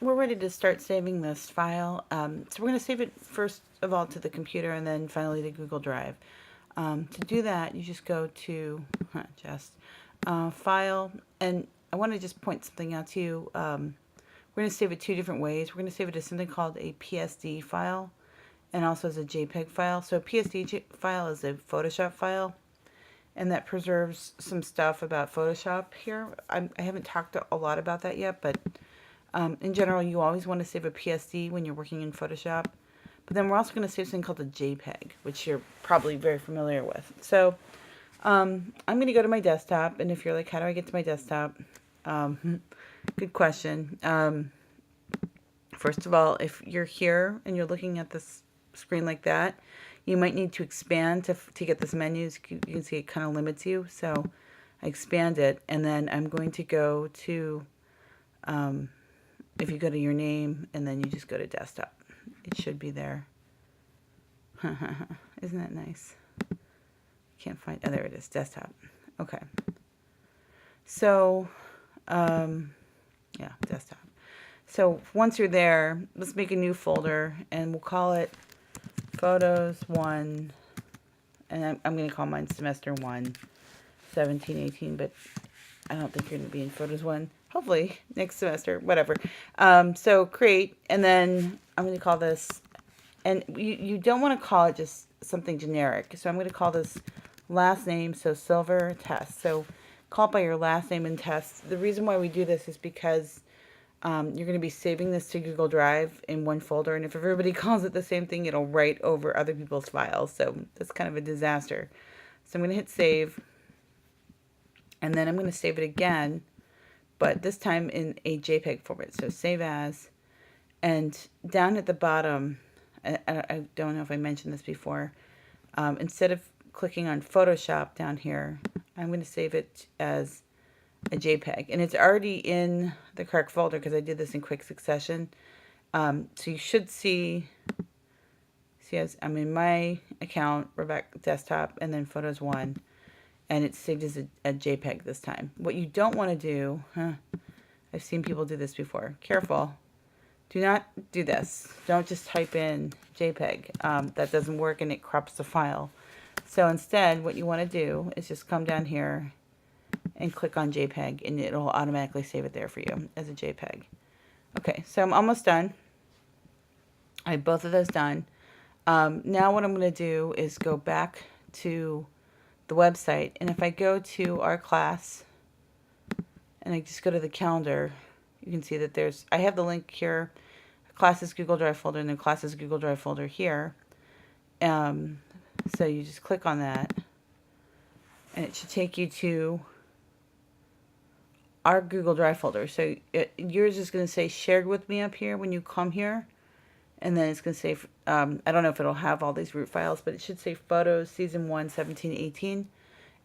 we're ready to start saving this file. So we're going to save it first of all to the computer and then finally to Google Drive. To do that, you just go to File, and I want to just point something out to you. We're going to save it two different ways. We're going to save it as something called a PSD file and also as a JPEG file. So a PSD file is a Photoshop file, and that preserves some stuff about Photoshop here. I haven't talked a lot about that yet, but in general, you always want to save a PSD when you're working in Photoshop. But then we're also going to save something called a JPEG, which you're probably very familiar with. So I'm going to go to my desktop, and if you're like, how do I get to my desktop? Good question. First of all, if you're here and you're looking at this screen like that, you might need to expand to get this menu. You can see it kind of limits you. So I expand it, and then I'm going to go to, if you go to your name, and then you just go to desktop. It should be there. Isn't that nice? Can't find, oh, there it is, desktop. Okay. So, yeah, desktop. So once you're there, let's make a new folder, and we'll call it Photos 1, and I'm going to call mine Semester 1, 17-18, but I don't think you're going to be in Photos 1. Hopefully, next semester, whatever. So create, and then I'm going to call this, and you don't want to call it just something generic. So I'm going to call this last name, so Silver Test. So call it by your last name and test. The reason why we do this is because you're going to be saving this to Google Drive in one folder, and if everybody calls it the same thing, it'll write over other people's files. So that's kind of a disaster. So I'm going to hit save, and then I'm going to save it again, but this time in a JPEG format. So save as, and down at the bottom, I don't know if I mentioned this before, instead of clicking on Photoshop down here, I'm going to save it as a JPEG, and it's already in the correct folder because I did this in quick succession. So you should see as I'm in my account, Rebecca Desktop, and then Photos 1, and it's saved as a JPEG this time. What you don't want to do, I've seen people do this before. Careful. Do not do this. Don't just type in JPEG. That doesn't work, and it corrupts the file. So instead, what you want to do is just come down here and click on JPEG, and it'll automatically save it there for you as a JPEG. Okay, so I'm almost done. I have both of those done. Now what I'm going to do is go back to the website, and if I go to our class and I just go to the calendar, you can see that I have the link here, classes Google Drive folder, and then classes Google Drive folder here. So you just click on that, and it should take you to our Google Drive folder. So yours is going to say shared with me up here when you come here, and then it's going to say, I don't know if it'll have all these root files, but it should say Photos Season 1, 17-18.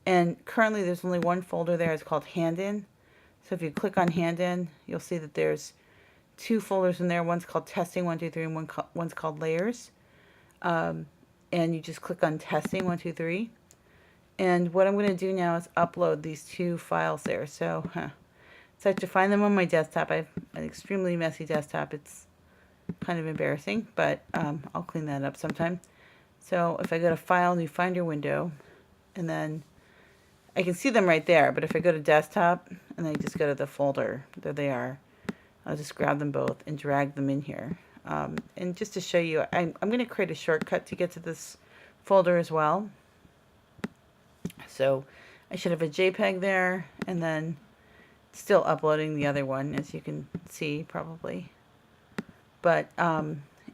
And currently there's only one folder there. It's called Hand In. So if you click on Hand In, you'll see that there's two folders in there. One's called Testing 1, 2, 3, and one's called Layers. And you just click on Testing 1, 2, 3. And what I'm going to do now is upload these two files there. So I have to find them on my desktop. I have an extremely messy desktop. It's kind of embarrassing, but I'll clean that up sometime. So if I go to File, New Finder window, and then I can see them right there, but if I go to Desktop, and then I just go to the folder, there they are. I'll just grab them both and drag them in here. And just to show you, I'm going to create a shortcut to get to this folder as well. So I should have a JPEG there, and then still uploading the other one, as you can see probably. But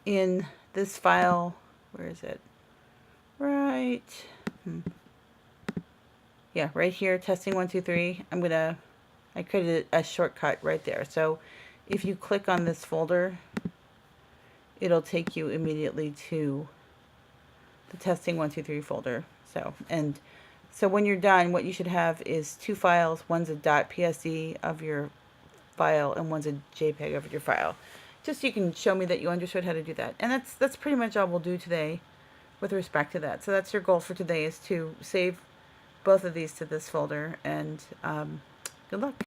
in this file, where is it? Right. Yeah, right here, testing 1, 2, 3. I created a shortcut right there. So if you click on this folder, it'll take you immediately to the testing 1, 2, 3 folder. So when you're done, what you should have is two files. One's a .psd of your file, and one's a JPEG of your file. Just so you can show me that you understood how to do that. And that's pretty much all we'll do today with respect to that. So that's your goal for today, is to save both of these to this folder, and good luck.